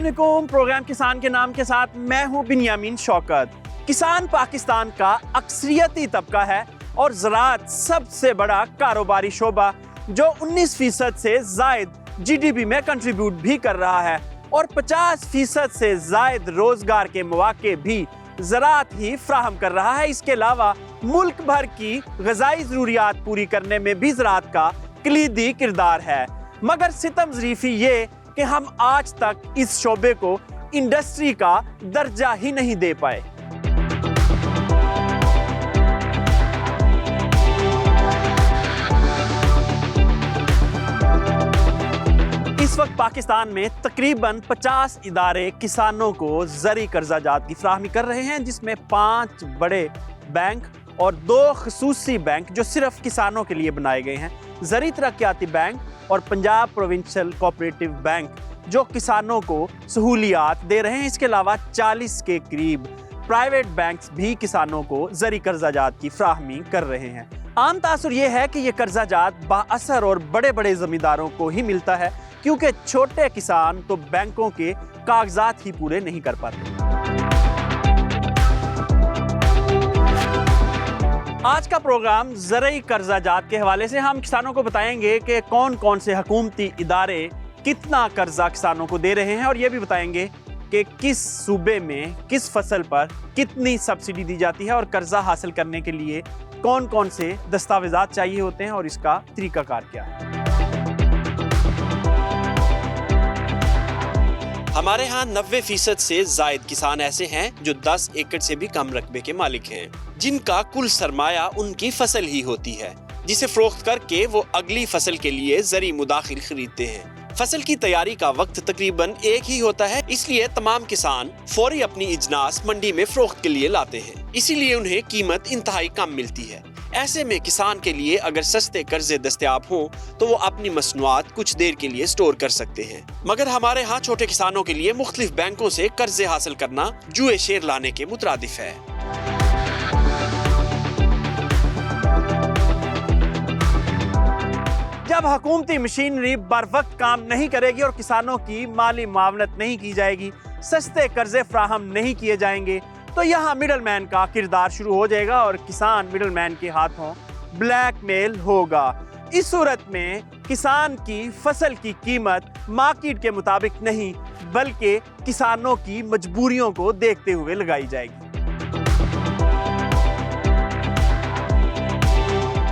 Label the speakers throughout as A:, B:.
A: अस्सलामुअलैकुम। प्रोग्राम किसान के नाम के साथ मैं हूं बिन्यामीन शौकत। किसान पाकिस्तान का अक्सरियती तबका है और ज़राअत सबसे बड़ा कारोबारी शोबा जो 19% से ज़ायद जीडीपी में कंट्रीब्यूट भी कर रहा है और 50% से ज़ायद रोजगार के मौके भी ज़राअत ही फ्राहम कर रहा है। इसके अलावा मुल्क भर की ग़िज़ाई ज़रूरियात पूरी करने में भी ज़राअत का कलीदी किरदार है। मगर सितम ज़रीफ़ी ये कि हम आज तक इस शोबे को इंडस्ट्री का दर्जा ही नहीं दे पाए। इस वक्त पाकिस्तान में तकरीबन 50 इदारे किसानों को ज़री कर्ज़ाजात की फराहमी कर रहे हैं, जिसमें 5 बड़े बैंक और 2 ख़ुसूसी बैंक जो सिर्फ किसानों के लिए बनाए गए हैं, ज़री तरक्याती बैंक और पंजाब प्रोविंशियल कोऑपरेटिव बैंक जो किसानों को सहूलियात दे रहे हैं। इसके अलावा 40 के करीब प्राइवेट बैंक्स भी किसानों को ज़री कर्ज़ाजात की फराहमी कर रहे हैं। आम तासुर ये है कि ये कर्ज़ाजात बाअसर और बड़े बड़े ज़मींदारों को ही मिलता है, क्योंकि छोटे किसान तो बैंकों के कागजात ही पूरे नहीं कर पाते। आज का प्रोग्राम ज़रई कर्ज़ाजात के हवाले से हम किसानों को बताएंगे कि कौन कौन से हुकूमती इदारे कितना कर्जा किसानों को दे रहे हैं और ये भी बताएंगे कि किस सूबे में किस फसल पर कितनी सब्सिडी दी जाती है और कर्जा हासिल करने के लिए कौन कौन से दस्तावेज़ात चाहिए होते हैं और इसका तरीकाकार क्या है। हमारे यहाँ 90% से जायद किसान ऐसे हैं जो 10 एकड़ से भी कम रकबे के मालिक हैं, जिनका कुल सरमाया उनकी फसल ही होती है, जिसे फरोख्त करके वो अगली फसल के लिए ज़री मुदाखिल खरीदते हैं। फसल की तैयारी का वक्त तकरीबन एक ही होता है, इसलिए तमाम किसान फौरी अपनी इजनास मंडी में फरोख्त के लिए लाते हैं, इसीलिए उन्हें कीमत इंतहाई कम मिलती है। ऐसे में किसान के लिए अगर सस्ते कर्जे दस्तयाब हों तो वो अपनी मसनूआत कुछ देर के लिए स्टोर कर सकते हैं। मगर हमारे यहाँ छोटे किसानों के लिए मुख्तलिफ बैंकों से कर्जे हासिल करना जुए शेर लाने के मुतरादिफ है। जब हुकूमती मशीनरी बर वक्त काम नहीं करेगी और किसानों की माली मुआवनत नहीं की जाएगी, सस्ते कर्जे फ्राहम नहीं किए जाएंगे, तो यहाँ मिडलमैन का किरदार शुरू हो जाएगा और किसान मिडलमैन के हाथों ब्लैकमेल होगा। इस सूरत में किसान की फसल की कीमत मार्केट के मुताबिक नहीं बल्कि किसानों की मजबूरियों को देखते हुए लगाई जाएगी।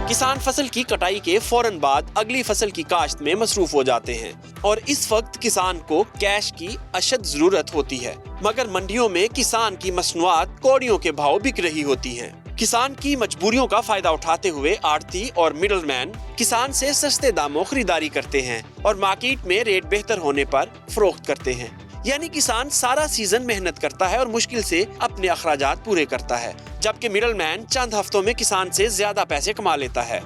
A: किसान फसल की कटाई के फौरन बाद अगली फसल की काश्त में मसरूफ हो जाते हैं और इस वक्त किसान को कैश की अशद जरूरत होती है, मगर मंडियों में किसान की मसनूआत कौड़ियों के भाव बिक रही होती हैं। किसान की मजबूरियों का फायदा उठाते हुए आड़ती और मिडलमैन किसान से सस्ते दामों खरीदारी करते हैं और मार्केट में रेट बेहतर होने पर फरोख्त करते हैं। यानी किसान सारा सीजन मेहनत करता है और मुश्किल से अपने अखराजात पूरे करता है, जबकि मिडलमैन चंद हफ्तों में किसान से ज्यादा पैसे कमा लेता है।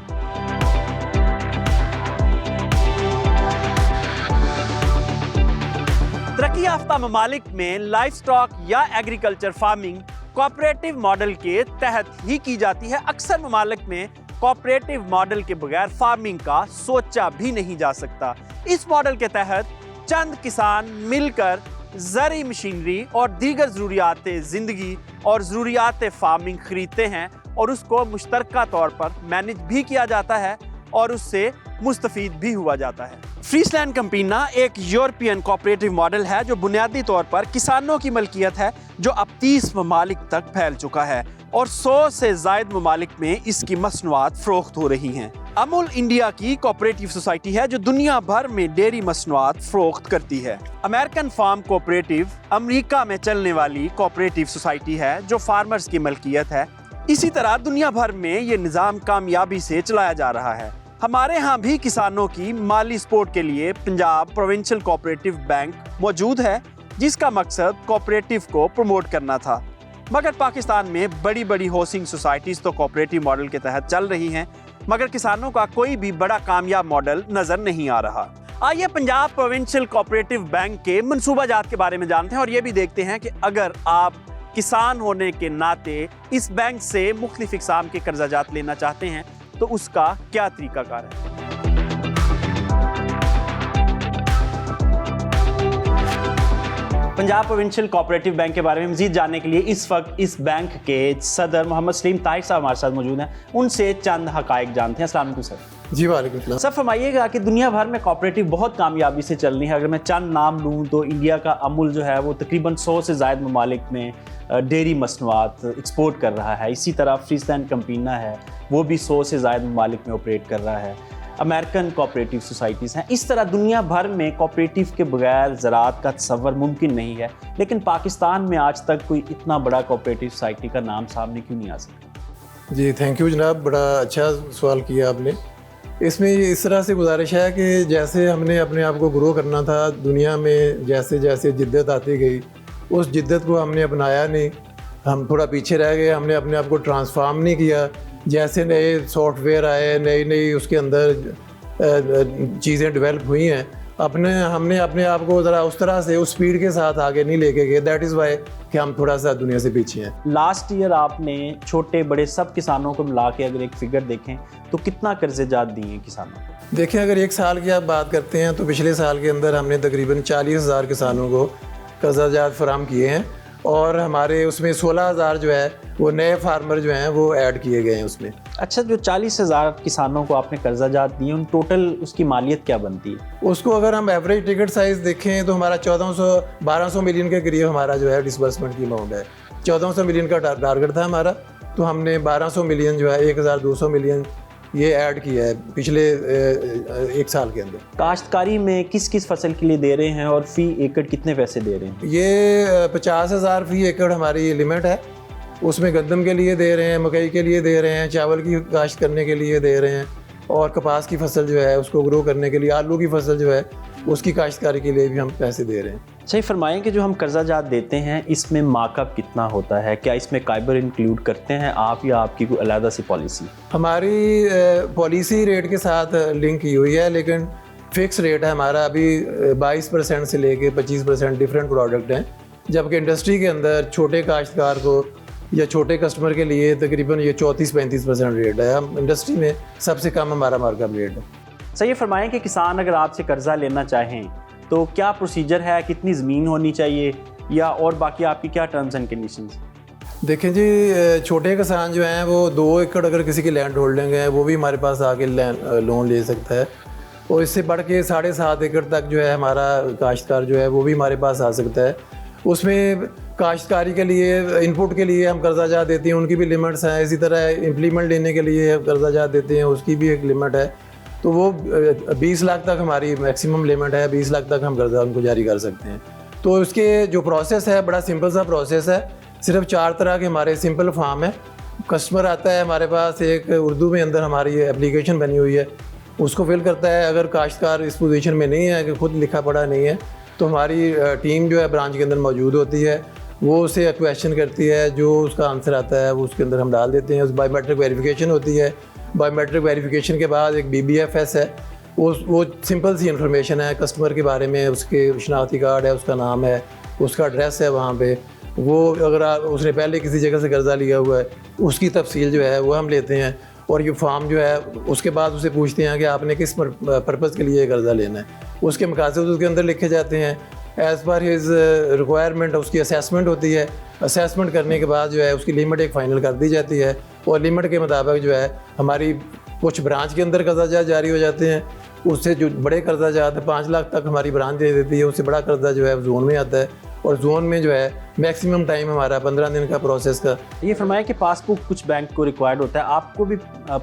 A: तरक्की याफ्ता ममालिक में लाइफ स्टॉक या एग्रीकल्चर फार्मिंग कोऑपरेटिव मॉडल के तहत ही की जाती है। अक्सर ममालिक में कोऑपरेटिव मॉडल के बगैर फार्मिंग का सोचा भी नहीं जा सकता। इस मॉडल के तहत चंद किसान मिलकर ज़री मशीनरी और दीगर ज़रूरियात ज़िंदगी और ज़रूरियात फार्मिंग खरीदते हैं और उसको मुश्तरका तौर पर मैनेज भी किया जाता है और उससे मुस्तफ़ीद भी हुआ जाता है। फ्रीसलैंड कैंपेना एक यूरोपियन कोऑपरेटिव मॉडल है जो बुनियादी तौर पर किसानों की मलकियत है, जो अब 30 ममालिक तक फैल चुका है और 100 से ज़ायद ममालिक में इसकी मसनूआत फरोख्त हो रही हैं। अमूल इंडिया की कोऑपरेटिव सोसाइटी है जो दुनिया भर में डेयरी मसनूआत फरोख्त करती है। अमेरिकन फार्म कोऑपरेटिव अमेरिका में चलने वाली कोऑपरेटिव सोसाइटी है जो फार्मर्स की मलकियत है। इसी तरह दुनिया भर में ये निज़ाम कामयाबी से चलाया जा रहा है। हमारे यहाँ भी किसानों की माली सपोर्ट के लिए पंजाब प्रोविंशियल कोऑपरेटिव बैंक मौजूद है, जिसका मकसद कोऑपरेटिव को प्रमोट करना था। मगर पाकिस्तान में बड़ी बड़ी हाउसिंग सोसाइटीज तो कोऑपरेटिव मॉडल के तहत चल रही हैं, मगर किसानों का कोई भी बड़ा कामयाब मॉडल नजर नहीं आ रहा। आइए पंजाब प्रोविंशियल कोऑपरेटिव बैंक के मंसूबाजात के बारे में जानते हैं और ये भी देखते हैं कि अगर आप किसान होने के नाते इस बैंक से मुख्तलिफ इक़साम के कर्जाजात लेना चाहते हैं तो उसका क्या तरीकाकार है। पंजाब प्रोविंशियल कोऑपरेटिव बैंक के बारे में मजीद जानने के लिए इस वक्त इस बैंक के सदर मोहम्मद सलीम ताहिर साहब हमारे साथ मौजूद हैं। उनसे चंद हकायक जानते हैं। अस्सलाम वालेकुम सर।
B: जी वालेकुम सलाम।
A: सर फरमाइएगा कि दुनिया भर में कोऑपरेटिव बहुत कामयाबी से चल रही है। अगर मैं चंद नाम लूँ तो इंडिया का अमूल जो है वो तकरीबन 100 से ज़ायद ममालिक में डेयरी मसनूआत एक्सपोर्ट कर रहा है। इसी तरह फ्रीस्टैंड कंपीना है, वो भी 100 से ज़ायद ममालिक में ऑपरेट कर रहा है। अमेरिकन कोऑपरेटिव सोसाइटीज़ हैं। इस तरह दुनिया भर में कोऑपरेटिव के बगैर ज़राअत का तसव्वुर मुमकिन नहीं है, लेकिन पाकिस्तान में आज तक कोई इतना बड़ा कोऑपरेटिव सोसाइटी का नाम सामने क्यों नहीं आ सकता?
B: जी थैंक यू जनाब, बड़ा अच्छा सवाल किया आपने। इसमें इस तरह से गुजारिश है कि जैसे हमने अपने आप को ग्रो करना था, दुनिया में जैसे जैसे जिद्दत आती गई उस जिद्दत को हमने अपनाया नहीं, हम थोड़ा पीछे रह गए, हमने अपने आप को ट्रांसफार्म नहीं किया। जैसे नए सॉफ्टवेयर आए, नई नई उसके अंदर चीज़ें डेवलप हुई हैं, हमने अपने आप को ज़रा उस तरह से उस स्पीड के साथ आगे नहीं लेके गए। दैट इज़ वाई कि हम थोड़ा सा दुनिया से पीछे हैं।
A: लास्ट ईयर आपने छोटे बड़े सब किसानों को मिला के अगर एक फिगर देखें तो कितना कर्जे जात दिए किसानों को?
B: देखिए, अगर एक साल की आप बात करते हैं तो पिछले साल के अंदर हमने तकरीबन 40,000 किसानों को कर्जा जात फराम किए हैं और हमारे उसमें 16,000 जो है वो नए फार्मर जो हैं वो ऐड किए गए हैं उसमें।
A: अच्छा, जो 40,000 किसानों को आपने कर्जा जात दिए, उन टोटल उसकी मालियत क्या बनती है?
B: उसको अगर हम एवरेज टिकट साइज़ देखें तो हमारा 1200 मिलियन के करीब हमारा जो है डिसबर्समेंट की अमाउंट है। 1400 मिलियन का टारगेट था हमारा, तो हमने 1200 मिलियन जो है 1200 मिलियन ये ऐड किया है पिछले एक साल के अंदर।
A: काश्तकारी में किस किस फसल के लिए दे रहे हैं और फी एकड़ कितने पैसे दे रहे हैं?
B: ये 50,000 फी एकड़ हमारी लिमिट है। उसमें गंदम के लिए दे रहे हैं, मकई के लिए दे रहे हैं, चावल की काश्त करने के लिए दे रहे हैं और कपास की फसल जो है उसको ग्रो करने के लिए, आलू की फसल जो है उसकी काश्तकारी के लिए भी हम पैसे दे रहे हैं।
A: सही फरमाएं कि जो हम कर्जा जात देते हैं इसमें मार्कअप कितना होता है? क्या इसमें काइबर इंक्लूड करते हैं आप या आपकी कोई अलग सी पॉलिसी?
B: हमारी पॉलिसी रेट के साथ लिंक की हुई है, लेकिन फ़िक्स रेट है हमारा अभी 22% से लेके 25% डिफरेंट प्रोडक्ट हैं, जबकि इंडस्ट्री के अंदर छोटे काश्तकार को या छोटे कस्टमर के लिए तकरीबन ये 34-35% रेट है। हम इंडस्ट्री में सबसे कम हमारा मार्कअप रेट है।
A: सही फरमाएं कि किसान अगर आपसे कर्जा लेना चाहें तो क्या प्रोसीजर है, कितनी ज़मीन होनी चाहिए या और बाकी आपकी क्या टर्म्स एंड कंडीशंस?
B: देखें जी, छोटे किसान जो हैं वो 2 एकड़ अगर किसी की लैंड होल्डिंग है वो भी हमारे पास आके लोन ले सकता है, और इससे बढ़ के 7.5 एकड़ तक जो है हमारा काश्तकार जो है वो भी हमारे पास आ सकता है। उसमें काश्तकारी के लिए इनपुट के लिए हम कर्जा जात देते हैं, उनकी भी लिमिट्स हैं। इसी तरह इम्प्लीमेंट लेने के लिए कर्जा जात देते हैं, उसकी भी एक लिमिट है। तो वो 20 लाख तक हमारी मैक्सिमम लिमिट है, 20 लाख तक हम कर्जा उनको जारी कर सकते हैं। तो उसके जो प्रोसेस है बड़ा सिंपल सा प्रोसेस है। सिर्फ 4 तरह के हमारे सिंपल फॉर्म है। कस्टमर आता है हमारे पास, एक उर्दू में अंदर हमारी एप्लीकेशन बनी हुई है, उसको फिल करता है। अगर काश्तकार इस पोजीशन में नहीं है कि खुद लिखा पढ़ा नहीं है तो हमारी टीम जो है ब्रांच के अंदर मौजूद होती है, वो उसे क्वेश्चन करती है, जो उसका आंसर आता है वो उसके अंदर हम डाल देते हैं। उस बायोमेट्रिक वेरिफिकेशन होती है। बायोमेट्रिक वेरिफिकेशन के बाद एक BBFS है, वो सिंपल सी इन्फॉर्मेशन है कस्टमर के बारे में, उसके शनाख्ती कार्ड है, उसका नाम है, उसका एड्रेस है वहाँ पे, वो अगर उसने पहले किसी जगह से कर्जा लिया हुआ है उसकी तफसील जो है वो हम लेते हैं। और ये फॉर्म जो है उसके बाद उसे पूछते हैं कि आपने किस पर्पज़ के लिए कर्जा लेना है, उसके मकासद उसके अंदर लिखे जाते हैं। एज़ पर हिज रिक्वायरमेंट उसकी असेसमेंट होती है। असेसमेंट करने के बाद जो है उसकी लिमिट एक फ़ाइनल कर दी जाती है, और लिमिट के मुताबिक जो है हमारी कुछ ब्रांच के अंदर कर्जा जात जारी हो जाते हैं। उससे जो बड़े कर्जा जात है 5 लाख तक हमारी ब्रांच दे देती है। उससे बड़ा कर्जा जो है जोन में आता है, और जोन में जो है मैक्सिमम टाइम हमारा 15 दिन का प्रोसेस का।
A: ये फरमाया कि पासबुक कुछ बैंक को रिक्वायर्ड होता है, आपको भी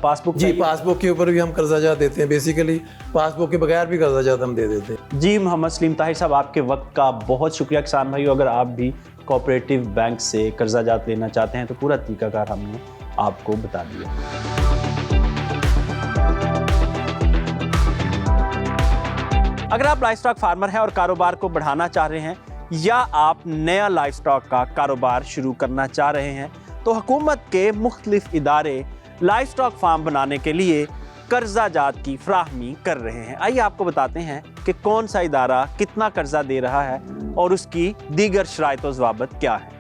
A: पासबुक?
B: जी, पासबुक के ऊपर भी हम कर्जा जात देते हैं। बेसिकली पासबुक के बगैर भी कर्जा जात हम दे देते हैं।
A: जी मोहम्मद सलीम ताहिर साहब, आपके वक्त का बहुत शुक्रिया। किसान भाइयों, अगर आप भी कोऑपरेटिव बैंक से कर्जा जात लेना चाहते हैं तो पूरा तरीकाकार हमने आपको बता दिया। अगर आप लाइव स्टॉक फार्मर हैं और कारोबार को बढ़ाना चाह रहे हैं या आप नया लाइव स्टॉक का कारोबार शुरू करना चाह रहे हैं तो हुकूमत के मुख्तलिफ इदारे लाइव स्टॉक फार्म बनाने के लिए कर्जा जात की फ्राहमी कर रहे हैं। आइए आपको बताते हैं कि कौन सा इदारा कितना कर्जा दे रहा है और उसकी दीगर शराइत व ज़वाबित क्या है।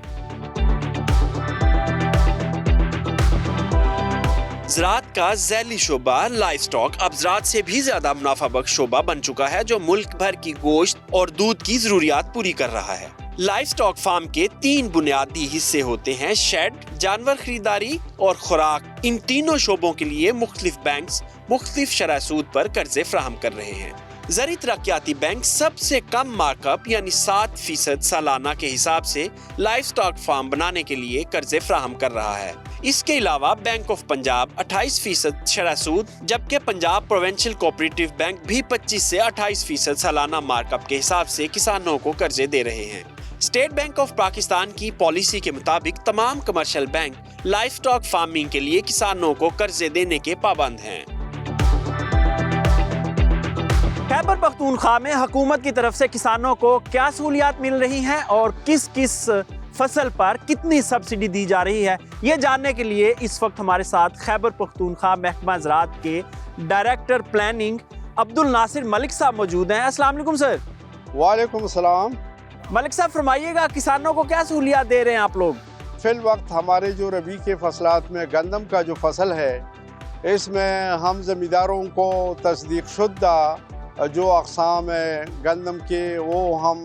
A: ज़राअत का ज़ैली शोबा लाइव स्टॉक अब ज़राअत से भी ज्यादा मुनाफा बख्श शोबा बन चुका है, जो मुल्क भर की गोश्त और दूध की जरूरियात पूरी कर रहा है। लाइव स्टॉक फार्म के 3 बुनियादी हिस्से होते हैं: शेड, जानवर खरीदारी और खुराक। इन तीनों शोबों के लिए मुख्तलिफ बैंक्स मुख्तलिफ शरह सूद पर कर्जे फराहम कर रहे हैं। ज़री तरक्याती बैंक सबसे कम मार्कअप यानी 7% सालाना के हिसाब से लाइव स्टॉक फार्म बनाने के लिए कर्जे फराहम कर रहा है। इसके अलावा बैंक ऑफ पंजाब 28% शरह सूद, जबकि पंजाब प्रोविंशियल कोऑपरेटिव बैंक भी 25 से 28% सालाना मार्कअप के हिसाब से किसानों को कर्जे दे रहे हैं। स्टेट बैंक ऑफ पाकिस्तान की पॉलिसी के मुताबिक तमाम commercial bank live stock farming के लिए किसानों को कर्जे देने के पाबंद हैं। खैबर पख्तूनख्वा में हुकूमत की तरफ से किसानों को क्या सहूलियात मिल रही हैं और किस किस फसल पर कितनी सब्सिडी दी जा रही है, ये जानने के लिए इस वक्त हमारे साथ खैबर पख्तूनख्वा महकमा ज़राअत के डायरेक्टर प्लानिंग अब्दुल नासिर मलिक साहब मौजूद हैं। अस्सलाम वालेकुम सर।
C: वालेकुम सलाम।
A: मलिक साहब फरमाइएगा, किसानों को क्या सहूलियात दे रहे हैं आप लोग?
C: फिल वक्त हमारे जो रबी के फसलात में गंदम का जो फसल है, इसमें हम ज़मींदारों को तस्दीक शुदा जो अक़साम है गंदम के वो हम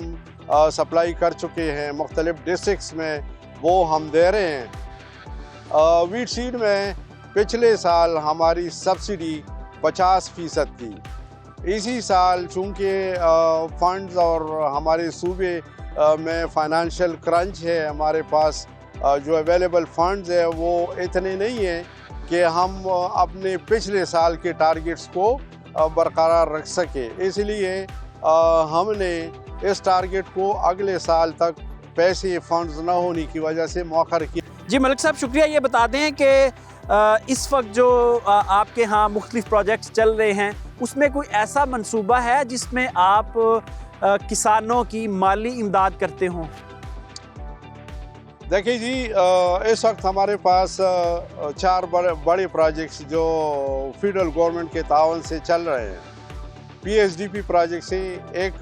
C: सप्लाई कर चुके हैं मुख्तलिफ डिस्ट्रिक्ट्स में, वो हम दे रहे हैं। वीट सीड में पिछले साल हमारी सब्सिडी 50% थी। इसी साल चूँकि फंड्स और हमारे सूबे में फाइनेंशियल क्रंच है, हमारे पास जो अवेलेबल फंड्स है वो इतने नहीं हैं कि हम अपने पिछले साल के टारगेट्स को बरकरार रख सके। इसलिए हमने इस टारगेट को अगले साल तक पैसे फंड्स न होने की वजह से मौखर किया।
A: जी मलिक साहब शुक्रिया। ये बता दें कि इस वक्त जो आपके यहाँ मुख्तलिफ प्रोजेक्ट्स चल रहे हैं, उसमें कोई ऐसा मंसूबा है जिसमें आप किसानों की माली इमदाद करते हों?
C: देखिए जी, इस वक्त हमारे पास 4 बड़े प्रोजेक्ट्स जो फेडरल गवर्नमेंट के तावन से चल रहे हैं। PSDP प्रोजेक्ट से एक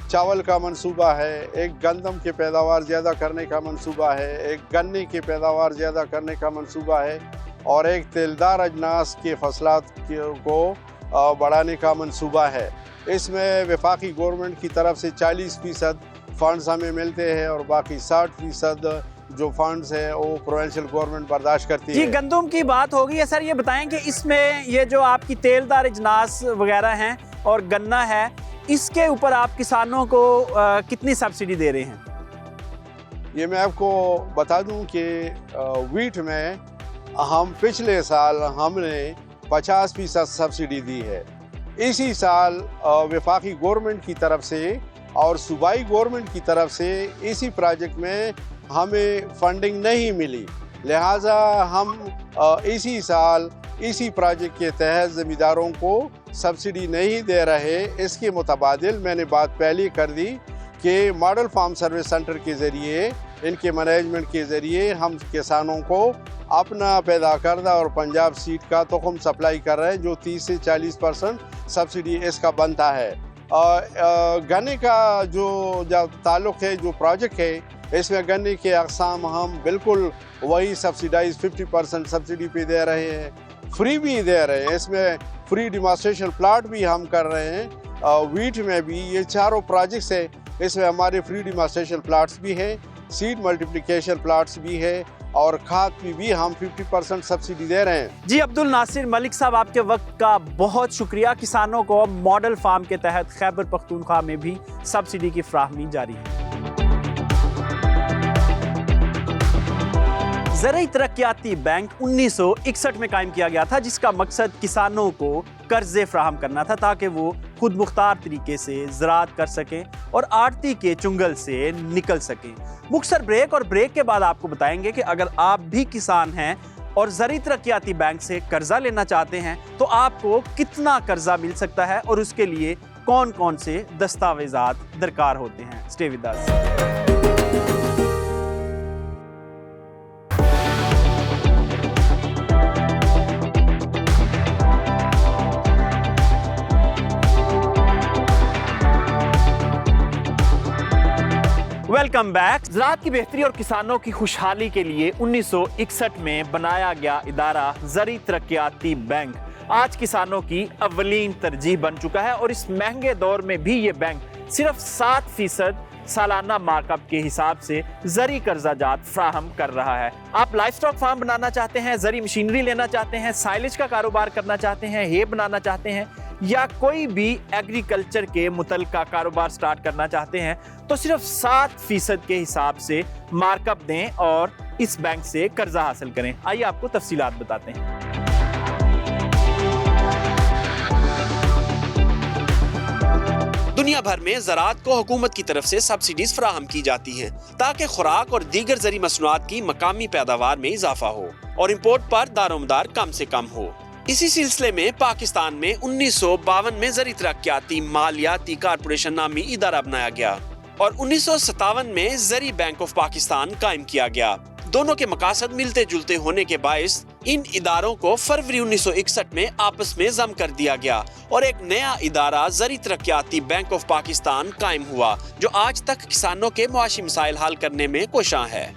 C: चावल का मंसूबा है, एक गंदम के पैदावार ज़्यादा करने का मंसूबा है, एक गन्ने के पैदावार ज़्यादा करने का मंसूबा है और एक तेलदार अजनास के फसलात को बढ़ाने का मंसूबा है। इसमें वफाकी गवर्नमेंट की तरफ से 40% फंड्स हमें मिलते हैं और बाकी 60% जो फंड्स है वो प्रोविंशियल गवर्नमेंट बर्दाश्त करती है।
A: जी गंदम की बात होगी है सर, ये बताएं कि इसमें ये जो आपकी तेलदार अजनास वगैरह हैं और गन्ना है, इसके ऊपर आप किसानों को कितनी सब्सिडी दे रहे हैं?
C: ये मैं आपको बता दूं कि वीट में हम पिछले साल हमने 50% सब्सिडी दी है। इसी साल वफाकी गवर्नमेंट की तरफ से और सूबाई गवर्नमेंट की तरफ से इसी प्रोजेक्ट में हमें फंडिंग नहीं मिली, लिहाजा हम इसी साल इसी प्रोजेक्ट के तहत ज़मींदारों को सब्सिडी नहीं दे रहे। इसके मुतबादिल मैंने बात पहले कर दी कि मॉडल फार्म सर्विस सेंटर के ज़रिए, इनके मैनेजमेंट के ज़रिए हम किसानों को अपना पैदा करदा और पंजाब सीड का तुख़म सप्लाई कर रहे हैं, जो 30 से 40% सब्सिडी इसका बनता है। गन्ने का जो ताल्लुक़ है, जो प्रोजेक्ट है, इसमें गन्ने के अक़साम हम बिल्कुल वही सब्सिडाइज 50% सब्सिडी पे दे रहे हैं, फ्री भी दे रहे हैं। इसमें फ्री डिमॉन्स्ट्रेशन प्लाट भी हम कर रहे हैं। वीट में भी ये चारों प्रोजेक्ट्स है, इसमें हमारे फ्री डिमॉन्स्ट्रेशन प्लाट्स भी है, सीड मल्टीप्लिकेशन प्लाट्स भी है और खाद पे भी हम 50% सब्सिडी दे रहे हैं।
A: जी अब्दुल नासिर मलिक साहब, आपके वक्त का बहुत शुक्रिया। किसानों को मॉडल फार्म के तहत खैबर पख्तूनख्वा में भी सब्सिडी की फ्राहमी जारी है। ज़राई तरक्याती बैंक 1961 में कायम किया गया था, जिसका मकसद किसानों को कर्जे फ्राहम करना था ताकि वो खुद मुख्तार तरीके से ज़राअत कर सकें और आड़ती के चुंगल से निकल सकें। मुख्तसर ब्रेक, और ब्रेक के बाद आपको बताएंगे कि अगर आप भी किसान हैं और ज़राई तरक्याती बैंक से कर्जा लेना चाहते हैं तो आपको कितना कर्जा मिल सकता है और उसके लिए कौन कौन से दस्तावेजात दरकार होते हैं। Stay with us. Welcome back. ज़राअत की बेहतरी और किसानों की खुशहाली के लिए 1961 में बनाया गया इदारा ज़राई तरक्याती बैंक आज किसानों की अव्वलीन तरजीह बन चुका है और इस महंगे दौर में भी ये बैंक सिर्फ 7% सालाना मार्कअप के हिसाब से ज़री कर्जा जात फ्राहम कर रहा है। आप लाइफ स्टॉक फार्म बनाना चाहते हैं, ज़री मशीनरी लेना चाहते हैं, साइलेज का कारोबार करना चाहते हैं, हे बनाना चाहते हैं या कोई भी एग्रीकल्चर के मुतल्लिका कारोबार स्टार्ट करना चाहते हैं तो सिर्फ 7% के हिसाब से मार्कअप दें और इस बैंक से कर्जा हासिल करें। आइए आपको तफसीलात बताते हैं। दुनिया भर में ज़राअत को हुकूमत की तरफ से सब्सिडीज फराहम की जाती हैं ताकि खुराक और दीगर ज़री मसनूआत की मकामी पैदावार में इजाफा हो और इम्पोर्ट पर दारोमदार कम से कम हो। इसी सिलसिले में पाकिस्तान में 1952 में ज़री तरक्याती मालियाती कारपोरेशन नामी इदारा बनाया गया और 1957 में ज़री बैंक ऑफ पाकिस्तान कायम किया गया। दोनों के मकासद मिलते जुलते होने के बायस इन इदारों को फरवरी 1961 में आपस में जम कर दिया गया और एक नया इदारा ज़री तरक्याती बैंक ऑफ पाकिस्तान कायम हुआ जो आज तक किसानों के मुआशी मसाइल हल करने में कोशां है।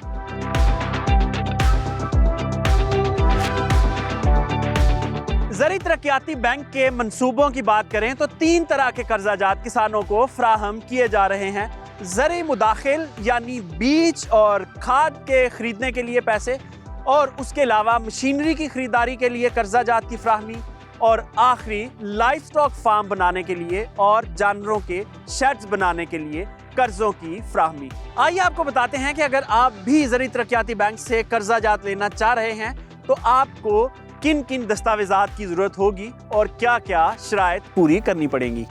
A: ज़री तरक्याती बैंक के मंसूबों की बात करें तो 3 तरह के कर्जाजात किसानों को फराहम किए जा रहे हैं। ज़री मुदाखिल यानी बीज और खाद के खरीदने के लिए पैसे और उसके अलावा मशीनरी की खरीदारी के लिए कर्जाजात की फराहमी और आखिरी लाइफ स्टॉक फार्म बनाने के लिए और जानवरों के शेड्स बनाने के लिए कर्जों की फराहमी। आइए आपको बताते हैं कि अगर आप भी ज़री तरक्याती बैंक से कर्जाजात लेना चाह रहे हैं तो आपको किन किन दस्तावेजात की जरूरत होगी और क्या क्या शराइत पूरी करनी पड़ेंगी।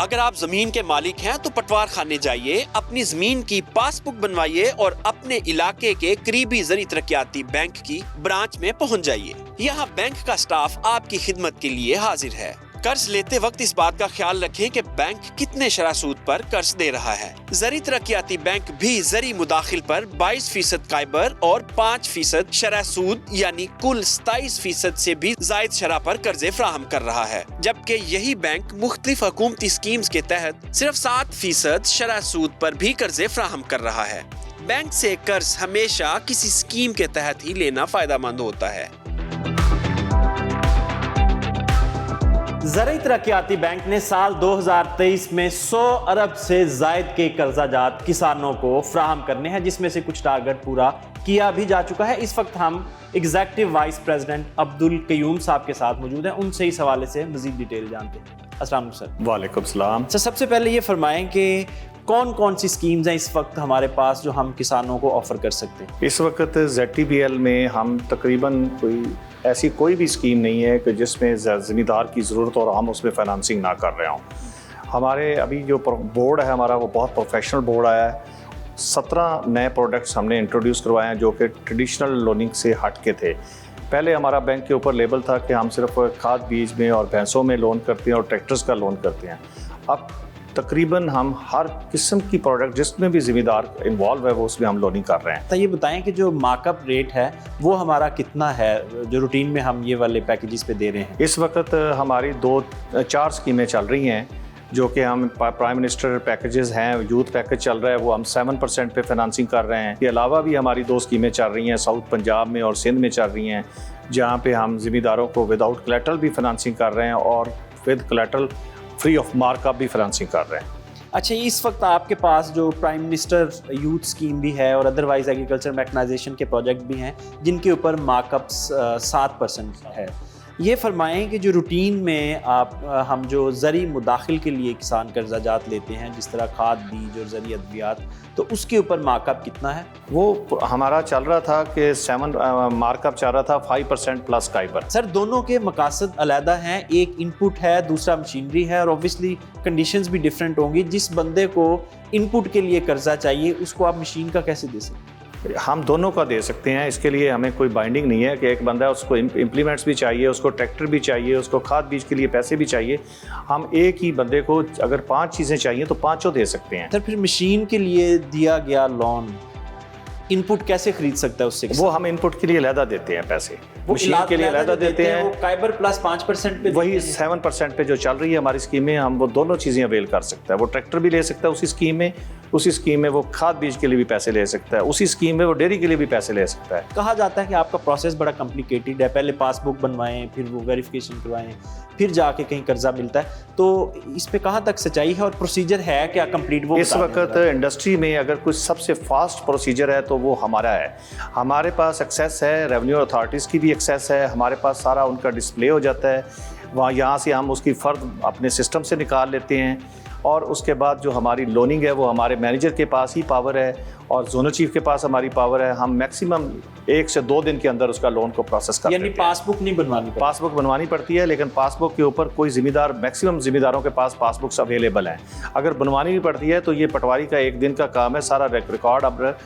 A: अगर आप जमीन के मालिक हैं तो पटवार खाने जाइए, अपनी जमीन की पासबुक बनवाइए और अपने इलाके के करीबी ज़री तरक्याती बैंक की ब्रांच में पहुंच जाइए। यहाँ बैंक का स्टाफ आपकी खिदमत के लिए हाजिर है। कर्ज लेते वक्त इस बात का ख्याल रखें कि बैंक कितने शरह सूद पर कर्ज दे रहा है। ज़री तरक्याती बैंक भी ज़री मुदाखिल पर 22% काइबर और 5% शरह सूद यानी कुल 27% से भी जायद शरह पर कर्जे फ्राहम कर रहा है, जबकि यही बैंक मुख्तलिफ हुकूमती स्कीम्स के तहत सिर्फ 7% शरह सूद पर भी कर्जे फ्राहम कर रहा है। बैंक से कर्ज हमेशा किसी स्कीम के तहत ही लेना फायदेमंद होता है। ज़री तरक्याती बैंक ने साल 2023 में 100 अरब से जायद के कर्जाजात किसानों को फ्राहम करने हैं, जिसमें से कुछ टारगेट पूरा किया भी जा चुका है। इस वक्त हम executive vice president Abdul Qayyum sahab के साथ मौजूद हैं, उनसे इस हवाले से मजीद डिटेल जानते हैं। अस्सलाम वालेकुम सर।
D: वालेकुम सलाम।
A: सर, सबसे पहले ये फरमाएं कि कौन कौन सी स्कीम्स हैं इस वक्त हमारे पास जो हम किसानों को ऑफर कर सकते हैं।
D: इस वक्त ZTBL में हम तकरीबन ऐसी कोई भी स्कीम नहीं है कि जिसमें ज़मींदार की ज़रूरत और हम उसमें फ़ाइनेंसिंग ना कर रहे हों। हमारे अभी जो बोर्ड है हमारा वो बहुत प्रोफेशनल बोर्ड आया है। 17 नए प्रोडक्ट्स हमने इंट्रोड्यूस करवाए हैं जो कि ट्रेडिशनल लोनिंग से हट के थे। पहले हमारा बैंक के ऊपर लेबल था कि हम सिर्फ खाद बीज में और भैंसों में लोन करते हैं और ट्रैक्टर्स का लोन करते हैं। अब तकरीबन हम हर किस्म की प्रोडक्ट जिसमें भी ज़मींदार इन्वॉल्व है वो उसमें हम लोनिंग कर रहे हैं।
A: तो ये बताएं कि जो मार्कअप रेट है वो हमारा कितना है जो रूटीन में हम ये वाले पैकेजेस पे दे रहे हैं।
D: इस वक्त हमारी 2-4 स्कीमें चल रही हैं जो कि हम प्राइम मिनिस्टर पैकेजेस हैं, यूथ पैकेज चल रहा है वो हम 7% पे फाइनेंसिंग कर रहे हैं। इसके अलावा भी हमारी 2 स्कीमें चल रही हैं, साउथ पंजाब में और सिंध में चल रही हैं, जहाँ पे हम ज़मींदारों को विदाउट कोलैटरल भी फाइनेंसिंग कर रहे हैं और with collateral free of markup भी फाइनेंसिंग कर रहे हैं।
A: अच्छा, इस वक्त आपके पास जो प्राइम मिनिस्टर यूथ स्कीम भी है और अदरवाइज एग्रीकल्चर मैकनाइजेशन के प्रोजेक्ट भी हैं जिनके ऊपर मार्कअप 7% है। ये फरमाएं कि जो रूटीन में हम जो ज़री मुदाखिल के लिए किसान कर्जाजात लेते हैं जिस तरह खाद बीज और ज़री अद्वियात, तो उसके ऊपर मार्कअप कितना है?
D: वो हमारा चल रहा था कि 7 मार्कअप चल रहा था 5% प्लस काइबर।
A: सर, दोनों के मकासद अलहदा हैं, एक इनपुट है दूसरा मशीनरी है और ऑब्वियसली कंडीशंस भी डिफरेंट होंगी। जिस बंदे को इनपुट के लिए कर्जा चाहिए उसको आप मशीन का कैसे दे सकते हैं?
D: हम दोनों का दे सकते हैं, इसके लिए हमें कोई बाइंडिंग नहीं है कि एक बंदा उसको इम्प्लीमेंट्स भी चाहिए, उसको ट्रैक्टर भी चाहिए, उसको खाद बीज के लिए पैसे भी चाहिए। हम एक ही बंदे को अगर 5 चीज़ें चाहिए तो 5 दे सकते हैं।
A: सर, फिर मशीन के लिए दिया गया लोन इनपुट कैसे खरीद सकता है उससे?
D: वो हम इनपुट के लिए अलहदा देते हैं पैसे। मशीन के लिए अलग देते हैं।
A: वो काइबर प्लस 5% पे
D: वही 7% पे जो चल रही है हमारी स्कीम में, हम वो दोनों चीज़ें अवेल कर सकता है। वो ट्रैक्टर भी ले सकता है उसी स्कीम में, उसी स्कीम में वो खाद बीज के लिए भी पैसे ले सकता है, उसी स्कीम में वो डेयरी के लिए भी पैसे ले सकता है।
A: कहा जाता है कि आपका प्रोसेस बड़ा कॉम्प्लिकेटेड है, पहले पासबुक बनवाएं, फिर वो वेरिफिकेशन करवाएं, फिर जाके कहीं कर्जा मिलता है। तो इस पे कहाँ तक सच्चाई है और प्रोसीजर है क्या कंप्लीट? वो
D: इस वक्त इंडस्ट्री में अगर कुछ सबसे फास्ट प्रोसीजर है तो वो हमारा है। हमारे पास एक्सेस है, रेवेन्यू अथॉरिटीज़ की भी एक्सेस है, हमारे पास सारा उनका डिस्प्ले हो जाता है वहाँ, यहाँ से हम उसकी फ़र्द अपने सिस्टम से निकाल लेते हैं और उसके बाद जो हमारी लोनिंग है वो हमारे मैनेजर के पास ही पावर है और जोनल चीफ के पास हमारी पावर है। हम मैक्सिमम 1 से 2 दिन के अंदर उसका लोन को प्रोसेस कर देते हैं।
A: यानी पासबुक नहीं बनवानी पड़ती?
D: पासबुक बनवानी पड़ती है, लेकिन पासबुक के ऊपर कोई जिम्मेदार, मैक्सिमम जिम्मेदारों के पास पासबुक्स अवेलेबल हैं। अगर बनवानी भी पड़ती है तो ये पटवारी का 1 दिन का काम है, सारा रिकॉर्ड अब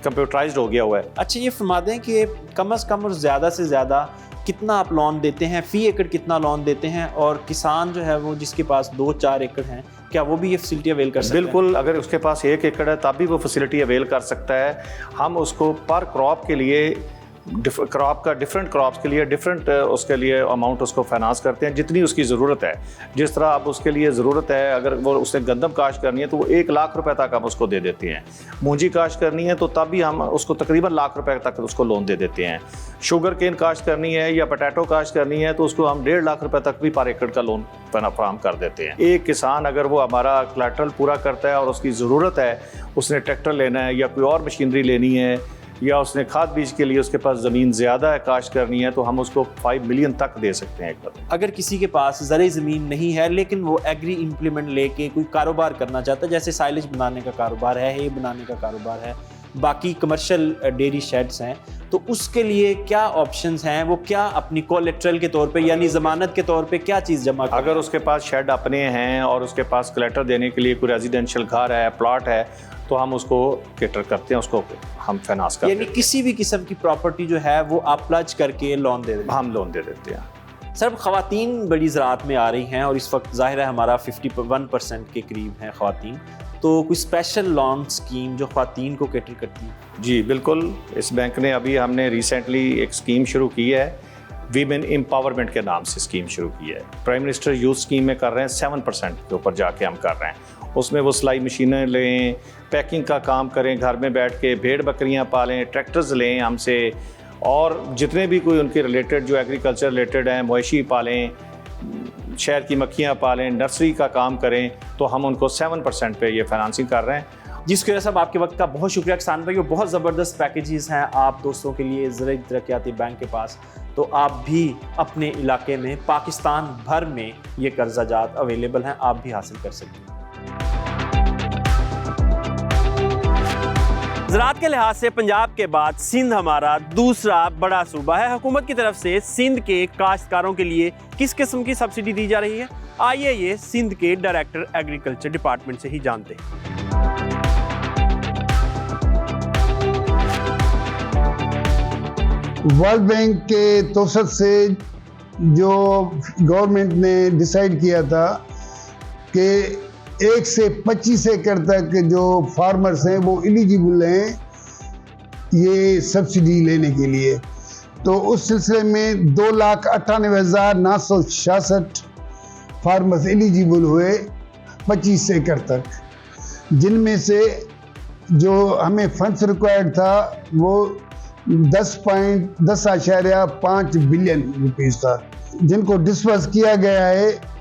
D: कंप्यूटराइज्ड हो गया हुआ है।
A: अच्छा, ये फरमा दें कि कम से कम और ज़्यादा से ज़्यादा कितना आप लोन देते हैं, फी एकड़ कितना लोन देते हैं, और किसान जो है वो जिसके पास 2-4 एकड़ हैं, क्या वो भी ये फैसिलिटी अवेल कर सकते हैं?
D: बिल्कुल, अगर उसके पास 1 एकड़ है तब भी वो फैसिलिटी अवेल कर सकता है। हम उसको पर क्रॉप के लिए, क्रॉप का डिफरेंट क्रॉप्स के लिए डिफरेंट उसके लिए अमाउंट उसको फाइनेंस करते हैं जितनी उसकी ज़रूरत है। जिस तरह अब उसके लिए ज़रूरत है, अगर वो उसने गंदम काश्त करनी है तो वो 1 लाख रुपए तक हम उसको दे देते हैं। मूंजी काश्त करनी है तो तब भी हम उसको तकरीबन लाख रुपए तक उसको लोन दे देते हैं। शुगर केन काश्त करनी है या पोटैटो काश्त करनी है तो उसको हम 1.5 लाख रुपए तक भी पर एकड़ का लोन फराहम कर देते हैं। एक किसान अगर वो हमारा कोलैटरल पूरा करता है और उसकी ज़रूरत है, उसने ट्रैक्टर लेना है या कोई और मशीनरी लेनी है या उसने खाद बीज के लिए उसके पास ज़मीन ज़्यादा है काश्त करनी है, तो हम उसको 5 मिलियन तक दे सकते हैं एक बार।
A: अगर किसी के पास ज़रे ज़मीन नहीं है लेकिन वो एग्री इम्प्लीमेंट लेके कोई कारोबार करना चाहता है, जैसे साइलेज बनाने का कारोबार है, हे बनाने का कारोबार है, बाकी कमर्शियल डेयरी शेड्स हैं, तो उसके लिए क्या ऑप्शंस हैं? वो क्या अपनी कोलेट्रल के तौर पे यानी ज़मानत के तौर पे क्या चीज़ जमा करें?
D: अगर उसके पास शेड अपने हैं और उसके पास कोलेट्रल देने के लिए कोई रेजिडेंशियल घर है, प्लॉट है, तो हम उसको कैटर करते हैं, उसको हम फाइनेंस करते हैं।
A: यानी किसी भी किस्म की प्रॉपर्टी जो है वो आप प्लज करके लोन दे देते हैं?
D: हम लोन दे देते हैं।
A: सर, ख़वातीन बड़ी ज़राअत में आ रही हैं और इस वक्त ज़ाहिर है हमारा 51% के करीब हैं ख़वातीन, तो कोई स्पेशल लोन स्कीम जो ख़वातीन को कैटर करती है?
D: जी बिल्कुल, इस बैंक ने अभी हमने रिसेंटली एक स्कीम शुरू की है, वीमेन एम्पावरमेंट के नाम से स्कीम शुरू की है। प्राइम मिनिस्टर यूथ स्कीम में कर रहे हैं, 7% के ऊपर जाके हम कर रहे हैं। उसमें वो सिलाई मशीनें लें, पैकिंग का काम करें, घर में बैठ के भेड़ बकरियां पालें, ट्रैक्टर्स लें हमसे, और जितने भी कोई उनके रिलेटेड जो एग्रीकल्चर रिलेटेड हैं, मवेशी पालें, शहर की मक्खियाँ पालें, नर्सरी का काम करें, तो हम उनको 7% पे ये फाइनेंसिंग कर रहे हैं।
A: जिसकी वजह से आपके वक्त का बहुत शुक्रिया किसान भाई। बहुत ज़बरदस्त पैकेजेस हैं आप दोस्तों के लिए ज़राई तरक्याती बैंक के पास, तो आप भी अपने इलाके में, पाकिस्तान भर में ये कर्जा जात अवेलेबल हैं, आप भी हासिल कर सकते हैं। ज़राअत के लिहाज से पंजाब के बाद सिंध हमारा दूसरा बड़ा सूबा है। हुकूमत की तरफ से सिंध के काश्तकारों के लिए किस किस्म की सब्सिडी दी जा रही है, आइए ये सिंध के डायरेक्टर एग्रीकल्चर डिपार्टमेंट से ही जानते हैं।
E: वर्ल्ड बैंक के तोसत से जो गवर्नमेंट ने डिसाइड किया था कि 1 से 25 एकड़ तक जो फार्मर्स हैं वो एलिजिबल हैं ये सब्सिडी लेने के लिए, तो उस सिलसिले में 2,98,966 फार्मर्स एलिजिबल हुए 25 एकड़ तक, जिनमें से जो हमें फंड्स रिक्वायर्ड था वो 10.5 बिलियन रुपीस था। जिनको डिस्पर्स किया गया है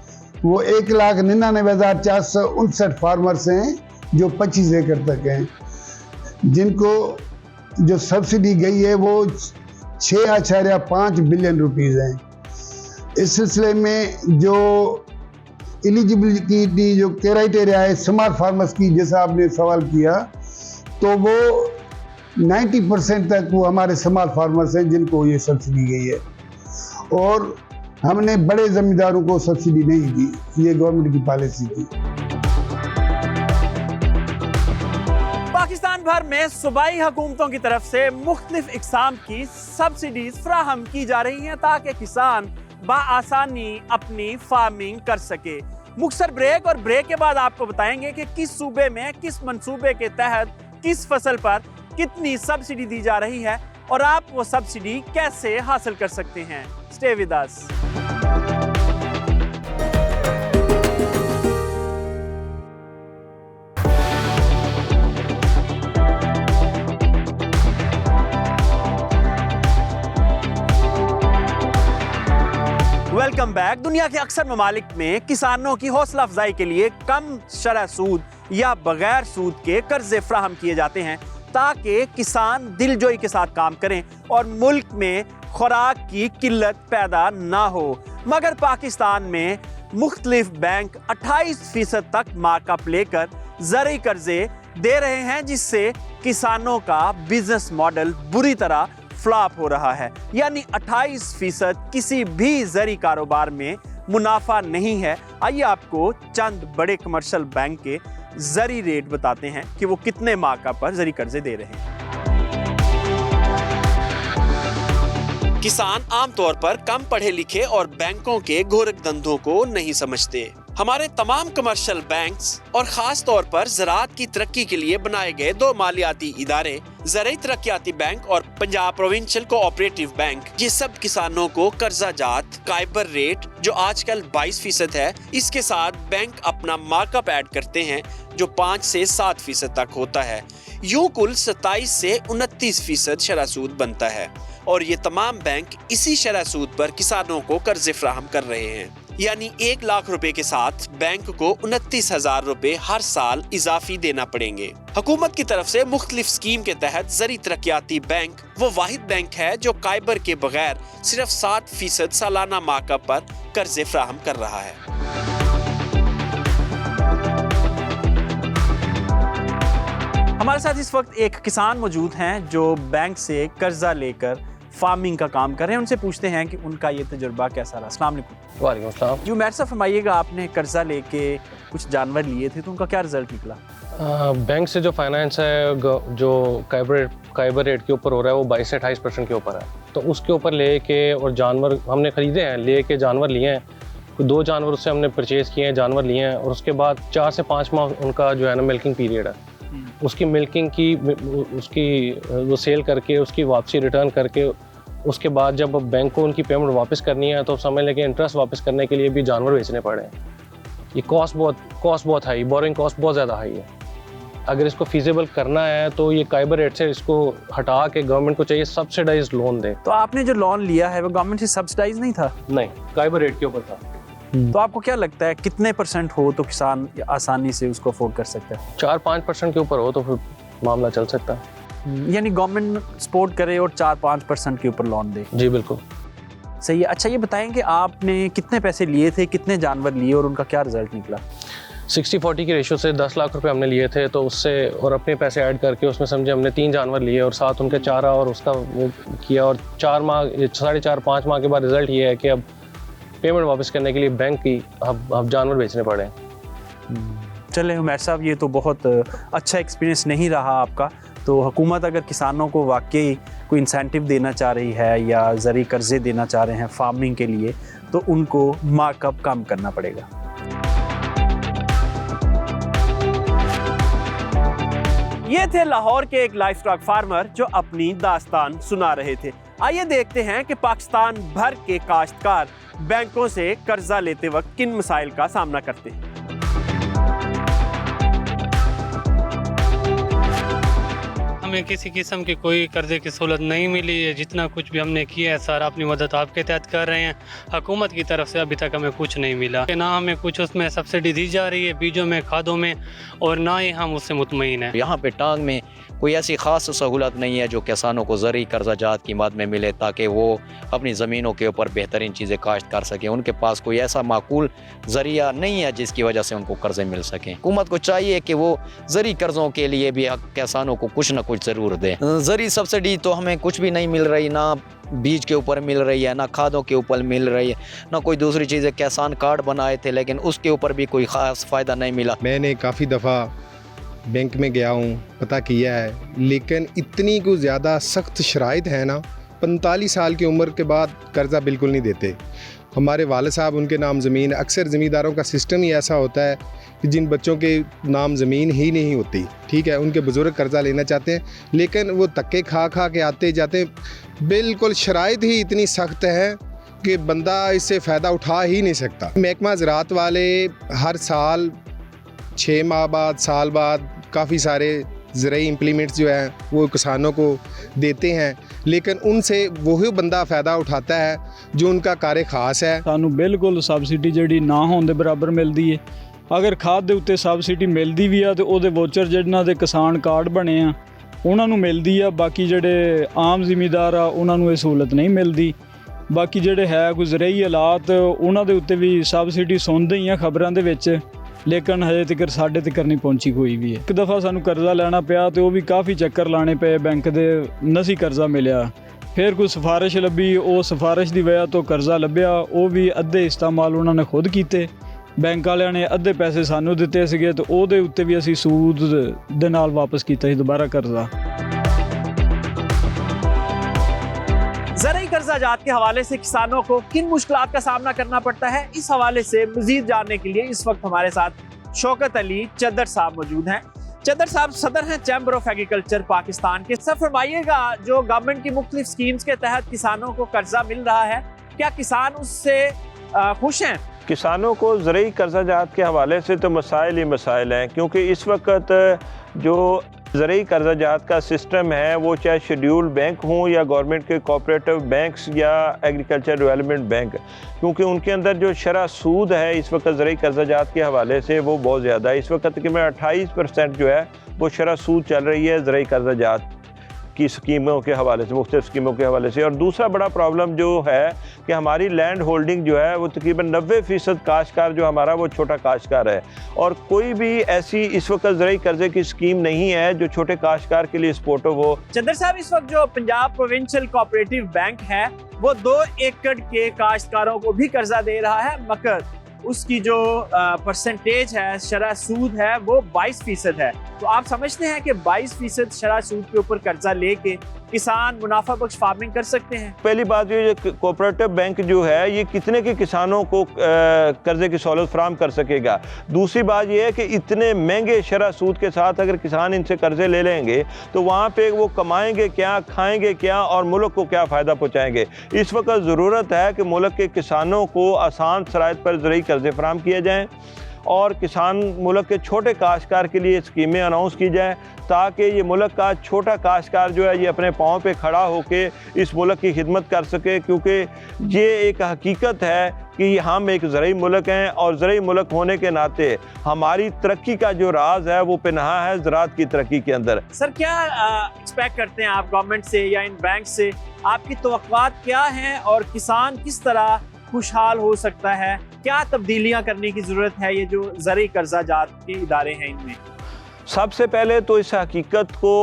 E: वो 1,99,459 फार्मर्स हैं जो 25 एकड़ तक हैं। जिनको जो सब्सिडी गई है वो 6.5 बिलियन रुपीस हैं। इस सिलसिले में जो एलिजिबिलिटी जो क्राइटेरिया है स्मार्ट फार्मर्स की, जैसा आपने सवाल किया, तो वो 90% तक वो हमारे स्मॉल फार्मर्स हैं जिनको ये सब्सिडी गई है, और हमने बड़े ज़मींदारों को सब्सिडी नहीं दी, ये गवर्नमेंट की पॉलिसी थी।
A: पाकिस्तान भर में सूबाई हुकूमतों की तरफ से मुख्तलिफ इकसाम की सब्सिडीज फराहम की जा रही हैं ताकि किसान बआसानी अपनी फार्मिंग कर सके। मुख्तसर ब्रेक, और ब्रेक के बाद आपको बताएंगे कि किस सूबे में किस मंसूबे के तहत किस फसल पर कितनी सब्सिडी दी जा रही है और आप वो सब्सिडी कैसे हासिल कर सकते हैं। Stay with us. Welcome back. दुनिया के अक्सर ममालिक में किसानों की हौसला अफजाई के लिए कम शरह सूद या बगैर सूद के कर्जे फ्राहम किए जाते हैं ताकि किसान दिलजोई के साथ काम करें और मुल्क में खुराक की किल्लत पैदा ना हो। मगर पाकिस्तान में मुख्तलिफ बैंक 28% तक मार्कअप लेकर ज़रूरी कर्जे दे रहे हैं, जिससे किसानों का बिजनेस मॉडल बुरी तरह फ्लॉप हो रहा है। यानी 28% किसी भी ज़रूरी कारोबार में मुनाफा नहीं है। आइए आपको चंद बड़े कमर्शियल बैंक के ज़रूरी रेट बताते हैं कि वो कितने मार्कअप पर ज़रूरी कर्जे दे रहे हैं। किसान आमतौर पर कम पढ़े लिखे और बैंकों के गोरख धंधों को नहीं समझते। हमारे तमाम कमर्शियल बैंक्स और खास तौर पर ज़राअत की तरक्की के लिए बनाए गए 2 मालियाती इदारे ज़राई तरक्याती बैंक और पंजाब प्रोविंशियल कोऑपरेटिव बैंक, ये सब किसानों को कर्जा जात काइबर रेट जो आजकल 22% है, इसके साथ बैंक अपना मार्कअप ऐड करते हैं जो 5 से 7% तक होता है। यूं कुल 27 से 29% शरह सूद बनता है और ये तमाम बैंक इसी शरह सूद पर किसानों को कर्जे फ्राहम कर रहे हैं। यानी 1 लाख रुपए के साथ बैंक को 29,000 रुपए हर साल इजाफी देना पड़ेंगे। हुकूमत की तरफ से मुख्तलिफ स्कीम के तहत ज़रूरी तरक्याती बैंक वो वाहिद बैंक है जो काइबर के बगैर सिर्फ 7% सालाना मार्कअप पर कर्जे फ्राहम कर रहा है। हमारे साथ इस वक्त एक किसान मौजूद हैं जो बैंक से कर्जा लेकर फार्मिंग का काम कर रहे हैं। उनसे पूछते हैं कि उनका ये तजुर्बा कैसा रहा। अस्सलाम वालेकुम।
F: वालेकुम अस्सलाम।
A: जी उमैर साहब, फरमाइएगा, आपने कर्जा लेके कुछ जानवर लिए थे तो उनका क्या रिजल्ट निकला?
F: बैंक से जो फाइनेंस है जो काइबर रेट के ऊपर हो रहा है वो 22 से 28% के ऊपर है, तो उसके ऊपर ले के और जानवर हमने ख़रीदे हैं, ले के जानवर लिए हैं। 2 जानवर उससे हमने परचेज़ किए हैं, जानवर लिए हैं, और उसके बाद 4 से 5 माह उनका जो है ना मिल्किंग पीरियड है। उसकी मिल्किंग की उसकी वो सेल करके उसकी वापसी रिटर्न करके उसके बाद जब बैंक को उनकी पेमेंट वापस करनी है तो समझ लें कि इंटरेस्ट वापस करने के लिए भी जानवर बेचने पड़े हैं। ये कॉस्ट बहुत हाई, बोरिंग कॉस्ट बहुत ज़्यादा हाई है। अगर इसको फीजिबल करना है तो ये काइबर रेट से इसको हटा के गवर्नमेंट को चाहिए सब्सिडाइज लोन दे।
A: तो आपने जो लोन लिया है वो गवर्नमेंट से सब्सिडाइज नहीं था?
F: नहीं, काइबर रेट के ऊपर था।
A: तो आपको क्या लगता है कितने % हो तो किसान आसानी से उसको अफोर्ड कर सकता है?
F: 4-5% के ऊपर हो तो फिर मामला चल सकता है।
A: यानी गवर्नमेंट सपोर्ट करे और 4-5% के ऊपर लोन दे।
F: जी बिल्कुल
A: सही है। अच्छा, ये बताएंगे आपने कितने पैसे लिए थे, कितने जानवर लिए और उनका क्या रिजल्ट निकला?
F: 60-40 की रेशो से 10 लाख रुपए हमने लिए थे, तो उससे और अपने पैसे ऐड करके उसमें समझे हमने 3 जानवर लिए और साथ उनके चारा और उसका वो किया, और 4.5-5 माह के बाद रिजल्ट ये है कि अब पेमेंट वापस करने के लिए बैंक की अब जानवर बेचने पड़े।
A: चले उमैर साहब, ये तो बहुत अच्छा एक्सपीरियंस नहीं रहा आपका। तो हुकूमत अगर किसानों को वाकई कोई इंसेंटिव देना चाह रही है या ज़रूरी कर्जे देना चाह रहे हैं फार्मिंग के लिए, तो उनको मार्कअप कम करना पड़ेगा। ये थे लाहौर के एक लाइफ स्टॉक फार्मर जो अपनी दास्तान सुना रहे थे। आइए देखते हैं कि पाकिस्तान भर के काश्तकार बैंकों से कर्जा लेते वक्त किन मसाइल का सामना करते हैं।
G: हमें किसी किस्म की कोई कर्जे की सहूलत नहीं मिली है। जितना कुछ भी हमने किया है सारा अपनी मदद आपके तहत कर रहे हैं। हुकूमत की तरफ से अभी तक हमें कुछ नहीं मिला, ना हमें कुछ उसमें सब्सिडी दी जा रही है बीजों में, खादों में, और ना ही हम उससे मुतमईन हैं।
H: यहाँ पे टांग में कोई ऐसी ख़ास सहूलत नहीं है जो किसानों को ज़रूरी कर्जा जात की मद में मिले ताकि वो अपनी ज़मीनों के ऊपर बेहतरीन चीज़ें काश्त कर सकें। उनके पास कोई ऐसा माकूल ज़रिया नहीं है जिसकी वजह से उनको कर्जे मिल सकें। हुकूमत को चाहिए कि वो ज़रूरी कर्ज़ों के लिए भी किसानों को कुछ ना कुछ ज़रूर दें। ज़रूरी सब्सिडी तो हमें कुछ भी नहीं मिल रही, ना बीज के ऊपर मिल रही है, ना खादों के ऊपर मिल रही है, ना कोई दूसरी चीज़ें। किसान कार्ड बनाए थे लेकिन उसके ऊपर भी कोई ख़ास फ़ायदा नहीं मिला।
I: मैंने काफ़ी दफ़ा बैंक में गया हूँ, पता किया है, लेकिन इतनी कुछ ज़्यादा सख्त शराइत है ना, 45 साल की उम्र के बाद कर्ज़ा बिल्कुल नहीं देते। हमारे वालिद साहब उनके नाम ज़मीन, अक्सर ज़मींदारों का सिस्टम ही ऐसा होता है कि जिन बच्चों के नाम ज़मीन ही नहीं होती, ठीक है, उनके बुज़ुर्ग कर्ज़ा लेना चाहते हैं लेकिन वो धक्के खा खा के आते जाते, बिल्कुल शराइत ही इतनी सख्त है कि बंदा इससे फ़ायदा उठा ही नहीं सकता। महकमा ज़राअत वाले हर साल 6 माह बाद, साल बाद काफ़ी सारे ज़रूरी इम्प्लीमेंट्स जो हैं वो किसानों को देते हैं, लेकिन उनसे वही बंदा फ़ायदा उठाता है जो उनका कार्य खास है।
J: सानू बिल्कुल सबसिडी ਜਿਹੜੀ ਨਾ ਹੋਣ ਦੇ ਬਰਾਬਰ ਮਿਲਦੀ ਹੈ। ਅਗਰ ਖਾਦ ਦੇ ਉੱਤੇ ਸਬਸਿਡੀ ਮਿਲਦੀ ਵੀ ਆ ਤੇ ਉਹਦੇ ਵੋਚਰ ਜਿਹਨਾਂ ਦੇ ਕਿਸਾਨ ਕਾਰਡ ਬਣੇ ਆ ਉਹਨਾਂ ਨੂੰ ਮਿਲਦੀ ਆ, ਬਾਕੀ ਜਿਹੜੇ ਆਮ ਜ਼ਿਮੀਂਦਾਰ ਆ ਉਹਨਾਂ ਨੂੰ ਇਹ ਸਹੂਲਤ ਨਹੀਂ ਮਿਲਦੀ। ਬਾਕੀ ਜਿਹੜੇ ਹੈ ਕੋਈ ਜ਼ਰਈ ਹਾਲਾਤ ਉਹਨਾਂ ਦੇ ਉੱਤੇ ਵੀ ਸਬਸਿਡੀ ਸੁਣਦੇ ਹੀ ਆ ਖਬਰਾਂ ਦੇ ਵਿੱਚ, ਲੇਕਿਨ ਹਜੇ ਤੱਕ ਸਾਡੇ ਤੱਕ ਨਹੀਂ ਪਹੁੰਚੀ ਕੋਈ ਵੀ। ਇੱਕ ਦਫਾ ਸਾਨੂੰ ਕਰਜ਼ਾ ਲੈਣਾ ਪਿਆ ਤੇ ਉਹ ਵੀ ਕਾਫੀ ਚੱਕਰ ਲਾਣੇ ਪਏ ਬੈਂਕ ਦੇ, ਨਹੀਂ ਕਰਜ਼ਾ ਮਿਲਿਆ। ਫਿਰ ਕੋਈ ਸਿਫਾਰਿਸ਼ ਲੱਭੀ, ਉਹ ਸਿਫਾਰਿਸ਼ ਦੀ ਵਜ੍ਹਾ ਤੋਂ ਕਰਜ਼ਾ ਲੱਭਿਆ, ਉਹ ਵੀ ਅੱਧੇ ਇਸਤੇਮਾਲ ਉਹਨਾਂ ਨੇ ਖੁਦ ਕੀਤੇ, ਬੈਂਕ ਵਾਲਿਆਂ ਨੇ ਅੱਧੇ ਪੈਸੇ ਸਾਨੂੰ ਦਿੱਤੇ ਸੀਗੇ ਤੇ ਉਹਦੇ ਉੱਤੇ ਵੀ ਅਸੀਂ ਸੂਦ ਦੇ ਨਾਲ ਵਾਪਸ ਕੀਤਾ ਸੀ ਦੁਬਾਰਾ ਕਰਜ਼ਾ।
A: ज़रूरी कर्जा जात के हवाले से किसानों को किन मुश्किलात का सामना करना पड़ता है, इस हवाले से मजीद जानने के लिए इस वक्त हमारे साथ शौकत अली चद्दर साहब मौजूद हैं। चद्दर साहब सदर हैं चैम्बर ऑफ एग्रीकल्चर पाकिस्तान के। सर फरमाइएगा, जो गवर्नमेंट की मुख्तलिफ स्कीम्स के तहत किसानों को कर्जा मिल रहा है, क्या किसान उससे खुश हैं?
K: किसानों को ज़रूरी कर्जा जात के हवाले से तो मसाइल ही मसाइल हैं, क्योंकि इस वक्त जो ज़रूरी कर्जा जात का सिस्टम है वो चाहे शेड्यूल बैंक हों या गवर्नमेंट के कोऑपरेटिव बैंक्स या एग्रीकल्चर डेवलपमेंट बैंक, क्योंकि उनके अंदर जो शरह सूद है इस वक्त ज़रूरी कर्जा जात के हवाले से वो बहुत ज़्यादा है। इस वक्त तकरीबन 28% जो है वो शरह सूद चल रही है ज़रूरी कर्जा जात की स्कीमों के हवाले से, मुख्तलिफ स्कीमों के हवाले से। और दूसरा बड़ा प्रॉब्लम जो है कि हमारी लैंड होल्डिंग जो है वो तकरीबन 90% काश्तकार जो हमारा वो छोटा काश्तकार है, और कोई भी ऐसी इस वक्त ज़रूरी कर्जे की स्कीम नहीं है जो छोटे काश्तकार के लिए सपोर्टिव हो।
A: चंदर साहब, इस वक्त जो पंजाब प्रोविंशियल कोऑपरेटिव बैंक है वो 2 एकड़ के काश्तकारों को भी कर्जा दे रहा है, मगर उसकी जो परसेंटेज है, शरह सूद है, वो 22% है। तो आप समझते हैं कि 22% शरह सूद के ऊपर कर्जा लेके किसान मुनाफा बख्श फार्मिंग कर सकते हैं?
K: पहली बात ये कोऑपरेटिव बैंक जो है ये कितने के किसानों को कर्जे की सहूलत फराहम कर सकेगा। दूसरी बात ये है कि इतने महंगे शरह सूद के साथ अगर किसान इनसे कर्जे ले लेंगे तो वहाँ पे वो कमाएंगे क्या, खाएंगे क्या और मुल्क को क्या फ़ायदा पहुँचाएंगे। इस वक्त ज़रूरत है कि मुल्क के किसानों को आसान शराइत पर ज़रूरी कर्जे फराहम किए जाएँ और किसान मुल्क के छोटे काश्तकार के लिए स्कीमें अनाउंस की जाएँ, ताकि ये मुल्क का छोटा काश्तकार जो है ये अपने पाँव पे खड़ा होके इस मुल्क की खिदमत कर सके। क्योंकि ये एक हकीकत है कि हम एक ज़रूरी मुल्क हैं और ज़रूरी मुल्क होने के नाते हमारी तरक्की का जो राज है वो पिनहा है ज़राअत की तरक्की के अंदर।
A: सर, क्या एक्सपेक्ट करते हैं आप गवर्नमेंट से या इन बैंक से? आपकी तवक्कुआत क्या हैं और किसान किस तरह खुशहाल हो सकता है? क्या तब्दीलियां करने की ज़रूरत है ये जो ज़रूरी कर्जा जात के इदारे हैं इनमें?
K: सबसे पहले तो इस हकीकत को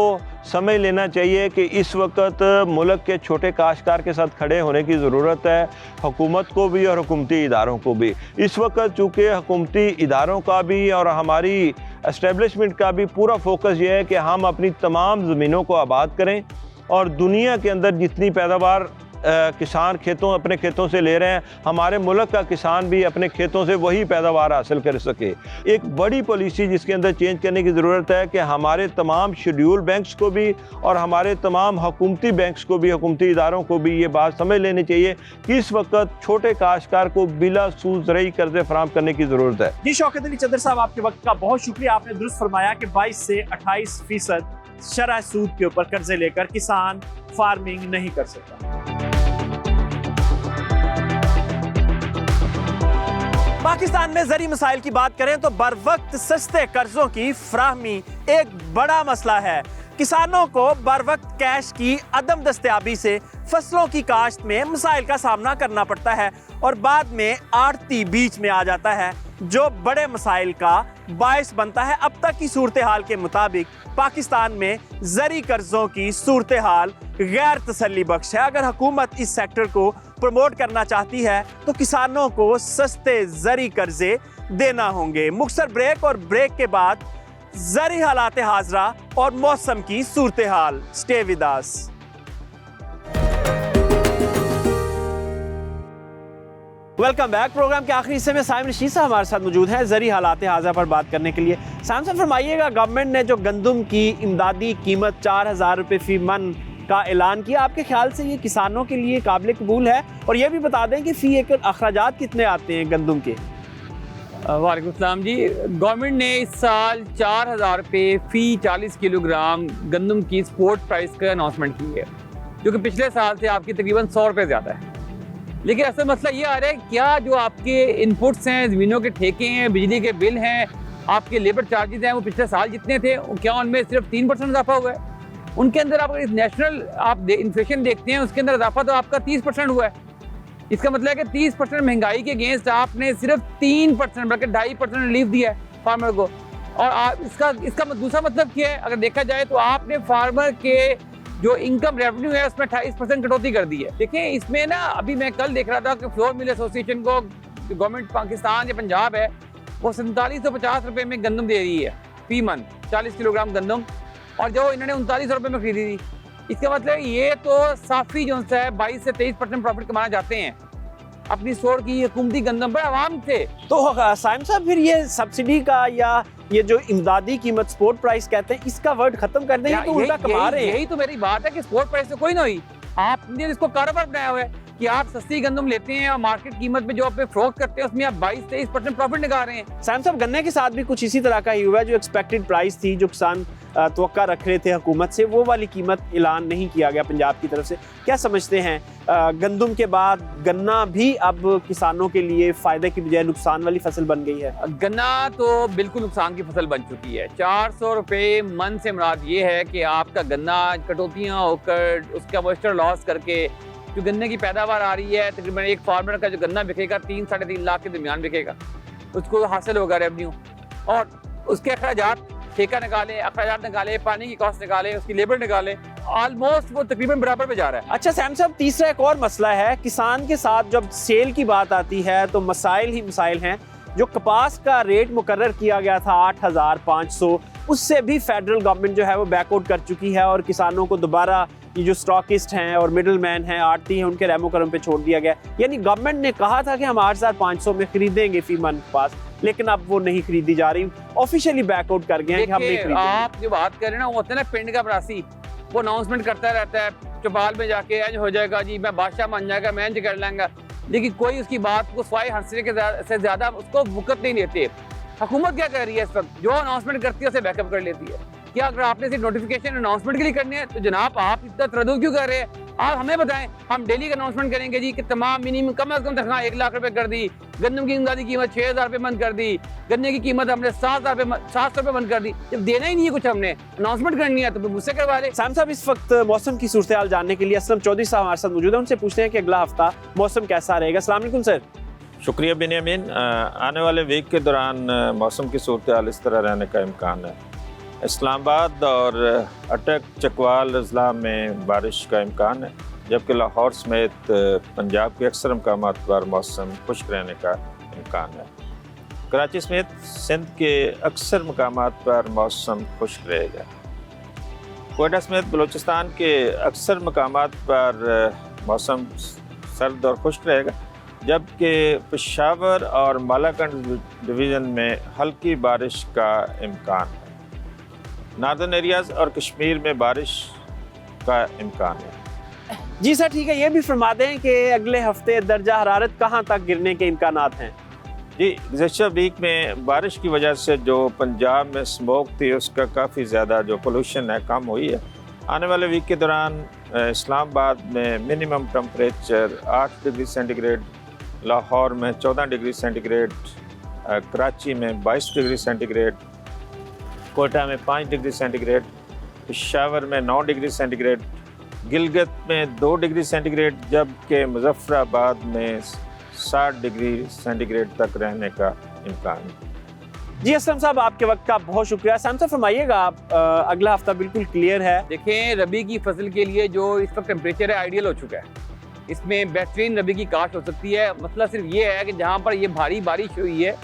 K: समझ लेना चाहिए कि इस वक्त मुल्क के छोटे काश्तकार के साथ खड़े होने की ज़रूरत है, हुकूमत को भी और हुकूमती इदारों को भी। इस वक्त चूँकि हुकूमती इदारों का भी और हमारी एस्टेब्लिशमेंट का भी पूरा फोकस ये है कि हम अपनी तमाम ज़मीनों को आबाद करें और दुनिया के अंदर जितनी पैदावार किसान अपने खेतों से ले रहे हैं, हमारे मुल्क का किसान भी अपने खेतों से वही पैदावार हासिल कर सके। एक बड़ी पॉलिसी जिसके अंदर चेंज करने की ज़रूरत है कि हमारे तमाम शेड्यूल बैंक्स को भी और हमारे तमाम हुकूमती बैंक्स को भी, हुकूमती इदारों को भी ये बात समझ लेनी चाहिए कि इस वक्त छोटे काश्तकार को बिला सूद ज़रूरी कर्जे फराहम करने की ज़रूरत है।
A: जी शौकत अली चद्दर साहब, आपके वक्त का बहुत शुक्रिया। आपने दुरुस्त फरमाया कि 22 से 28% शरह सूद के ऊपर कर्जे लेकर किसान फार्मिंग नहीं कर सकता। पाकिस्तान में ज़रूरी मसाइल की बात करें तो बर वक्त सस्ते कर्जों की फ्राहमी एक बड़ा मसला है। किसानों को बर वक्त कैश की अदम दस्तयाबी से फसलों की काश्त में मसाइल का सामना करना पड़ता है और बाद में आड़ती बीच में आ जाता है, जो बड़े मसाइल का बायस बनता है। अब तक की सूरत हाल के मुताबिक पाकिस्तान में ज़रूरी कर्जों की सूरत हाल गैर तसल्ली बख्श है। अगर हुकूमत इस सेक्टर को प्रमोट करना चाहती है तो किसानों को सस्ते ज़रूरी कर्जे देना होंगे। मुख्तसर ब्रेक और ब्रेक के बाद ज़रूरी हालात हाजरा और मौसम की सूरत हाल। Stay with us. Welcome back. Program के आखिरी हिस्से में साइम रशीद साहब हमारे साथ मौजूद हैं ज़री हालात हाज़ा पर बात करने के लिए। साइम साहब फरमाइएगा, गवर्नमेंट ने जो गंदम की इमदादी कीमत 4000 रुपये फ़ी मन का ऐलान किया, आपके ख्याल से ये किसानों के लिए काबिल कबूल है? और ये भी बता दें कि फ़ी एकड़ अखराजात कितने आते हैं गंदम के?
L: वालेकुम सलाम जी। गवर्नमेंट ने इस साल 4000 रुपये फ़ी 40 किलोग्राम गंदम की स्पोर्ट प्राइस का अनाउंसमेंट की है, जो कि पिछले साल से आपकी तकरीबन 100 रुपये ज़्यादा है। लेकिन असल मसला ये आ रहा है, क्या जो आपके इनपुट्स हैं, ज़मीनों के ठेके हैं, बिजली के बिल हैं, आपके लेबर चार्जेस हैं, वो पिछले साल जितने थे क्या उनमें सिर्फ 3% इजाफा हुआ है? उनके अंदर आप नेशनल आप इन्फ्लेशन देखते हैं, उसके अंदर इजाफा तो आपका 30% हुआ है। इसका मतलब है कि 30% महंगाई के अगेंस्ट आपने सिर्फ 3% बल्कि 2.5% रिलीफ दिया है फार्मर को। और इसका दूसरा मतलब क्या है? अगर देखा जाए तो आपने फार्मर के जो इनकम रेवेन्यू है उसमें 28% कटौती कर दी है। देखिए इसमें ना, अभी मैं कल देख रहा था कि फ्लोर मिल एसोसिएशन को गवर्नमेंट पाकिस्तान या पंजाब है, वो 4750 रुपये में गंदम दे रही है फी मन 40 किलोग्राम गंदम, और जो इन्होंने 3900 रुपये में खरीदी थी। इसका मतलब ये तो साफी जो है 22 से 23% प्रॉफिट कमाना चाहते हैं अपनी स्टोर की हुकूमती गंदम पर आवाम थे।
A: तो साइम साहब, फिर ये सब्सिडी का या ये जो इमदादी कीमत स्पोर्ट प्राइस कहते हैं, इसका वर्ड खत्म कर दें, तो उल्टा कमा रहे हैं।
L: यही तो मेरी बात है कि स्पोर्ट प्राइस से कोई ना हुई, आपने इसको कारोबार बनाया हुआ है कि आप सस्ती गंदम लेते हैं और मार्केट कीमत में जो आप फरोख्त करते हैं उसमें आप 22-23% प्रॉफिट निकाल रहे हैं।
A: साइम साहब, गन्ने के साथ भी कुछ इसी तरह का ही हुआ है। जो एक्सपेक्टेड प्राइस थी, जो किसान तवक्का रख रहे थे हुकूमत से, वो वाली कीमत ऐलान नहीं किया गया पंजाब की तरफ से। क्या समझते हैं, गंदम के बाद गन्ना भी अब किसानों के लिए फ़ायदे की बजाय नुकसान वाली फसल बन गई है?
L: गन्ना तो बिल्कुल नुकसान की फसल बन चुकी है। 400 रुपये मन से मुराद ये है कि आपका गन्ना कटौतियाँ होकर उसका मॉइस्चर लॉस करके जो गन्ने की पैदावार आ रही है, तकरीबन एक फार्मर का जो गन्ना बिकेगा 3-3.5 लाख के दरमियान बिकेगा, उसको हासिल होगा रेवेन्यू, और उसके अखराजात ठेका निकाले, अखराजात निकाले, पानी की कॉस्ट निकाले, उसकी लेबर निकाले, ऑलमोस्ट वो तकरीबन बराबर पे जा रहा है।
A: अच्छा सैम साहब, तीसरा एक और मसला है, किसान के साथ जब सेल की बात आती है तो मसाइल ही मसाइल हैं। जो कपास का रेट मुकर्रर किया गया था 8500, उससे भी फेडरल गवर्नमेंट जो है वो बैकआउट कर चुकी है, और किसानों को दोबारा ये जो स्टॉकिस्ट हैं और मिडल मैन हैं, आड़ती हैं, उनके रहमो करम पे छोड़ दिया गया। यानी गवर्नमेंट ने कहा था कि हम 8500 में खरीदेंगे फी मन कपास, लेकिन अब वो नहीं खरीदी जा रही, ऑफिशियली बैकआउट कर गए हैं कि हम नहीं खरीदेंगे।
L: आप जो बात कर रहे हैं ना, वो होता है ना पिंड का बरासी, वो अनाउंसमेंट करता रहता है चौपाल में जाके, इंज हो जाएगा जी, मैं बादशाह बन जाएगा, मैं इंज कर लेंगा, लेकिन कोई उसकी बात को स्वाय हंसने के से ज्यादा उसको वक़्त नहीं देते। हुकूमत क्या कर रही है इस वक्त? जो अनाउंसमेंट करती है उसे बैकअप कर लेती है। क्या अगर आपने सिर्फ नोटिफिकेशन अनाउंसमेंट के लिए करनी है तो जनाब आप इतना तरद्दुद क्यों कर रहे हैं? आप हमें बताएं, हम डेली का अनाउंसमेंट करेंगे जी कि तमाम मिनिमम कम अज कम तनख्वाह 1 लाख रुपए कर दी, गन्नम की इमदादी कीमत 6000 रुपये बंद कर दी, गन्ने की कीमत हमने 700 रुपये बंद कर दी। जब देना ही नहीं है कुछ, हमने अनाउंसमेंट करनी है तो मुझसे करवा ले।
A: साम साहब, इस वक्त मौसम की सूरत हाल जानने के लिए असलम चौधरी साहब हमारे साथ मौजूद है, उनसे पूछते हैं कि अगला हफ्ता मौसम कैसा रहेगा। अस्सलाम वालेकुम सर।
K: शुक्रिया बिनियामिन। आने वाले वीक के दौरान मौसम की सूरत हाल इस तरह रहने का इम्कान है। इस्लामाबाद और अटक चकवाल अजला में बारिश का इम्कान है, जबकि लाहौर समेत पंजाब के अक्सर मकामात पर मौसम खुश्क रहने का इम्कान है। कराची समेत सिंध के अक्सर मकामात पर मौसम खुश्क रहेगा। कोयटा समेत बलूचिस्तान के अक्सर मकामात पर मौसम सर्द और खुश्क रहेगा, जबकि पेशावर और मालाकंड डिवीज़न में हल्की बारिश का इम्कान है। नार्दर्न एरियाज़ और कश्मीर में बारिश का इम्कान है।
A: जी सर, ठीक है, ये भी फरमा दें कि अगले हफ्ते दर्जा हरारत कहाँ तक गिरने के इम्कानात हैं?
K: जी, गुज़श्ता वीक में बारिश की वजह से जो पंजाब में स्मोक थी उसका काफ़ी ज़्यादा जो पोल्यूशन है कम हुई है। आने वाले वीक के दौरान इस्लामाबाद में minimum temperature 8 degree centigrade, Lahore में 14 डिग्री सेंटीग्रेड, कराची में 22 डिग्री सेंटीग्रेड, कोयटा में 5 डिग्री सेंटीग्रेड, पेशावर में 9 डिग्री सेंटीग्रेड, गिलगित में 2 डिग्री सेंटीग्रेड, जबकि मुजफ्फराबाद में 60 डिग्री सेंटीग्रेड तक रहने का इम्कान है।
A: जी असलम साहब, आपके वक्त का बहुत शुक्रिया। साम साहब फरमाइएगा, आप अगला हफ्ता बिल्कुल क्लियर है।
L: देखें, रबी की फसल के लिए जो इस वक्त टेम्परेचर है आइडियल हो चुका है, इसमें बेहतरीन रबी की काश्त हो सकती है। मसला सिर्फ ये है कि जहाँ पर ये भारी बारिश हुई है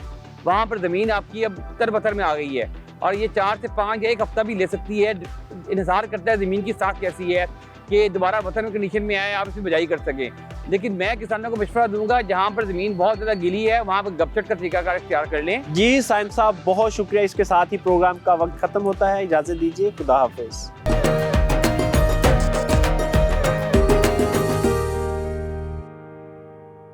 L: वहाँ पर ज़मीन आपकी अब तरबतर में आ गई है, और ये 4 से 5 या 1 हफ्ता भी ले सकती है। इंतज़ार करता है ज़मीन की साख कैसी है कि दोबारा वतन कंडीशन में आए, आप इसमें बिजाई कर सकें। लेकिन मैं किसानों को मशवरा दूंगा जहाँ पर ज़मीन बहुत ज़्यादा गीली है वहाँ पर गपचट का तरीकाकार इख्तियार कर लें।
A: जी साइम साहब बहुत शुक्रिया। इसके साथ ही प्रोग्राम का वक्त खत्म होता है, इजाज़त दीजिए, खुदा हाफिज़।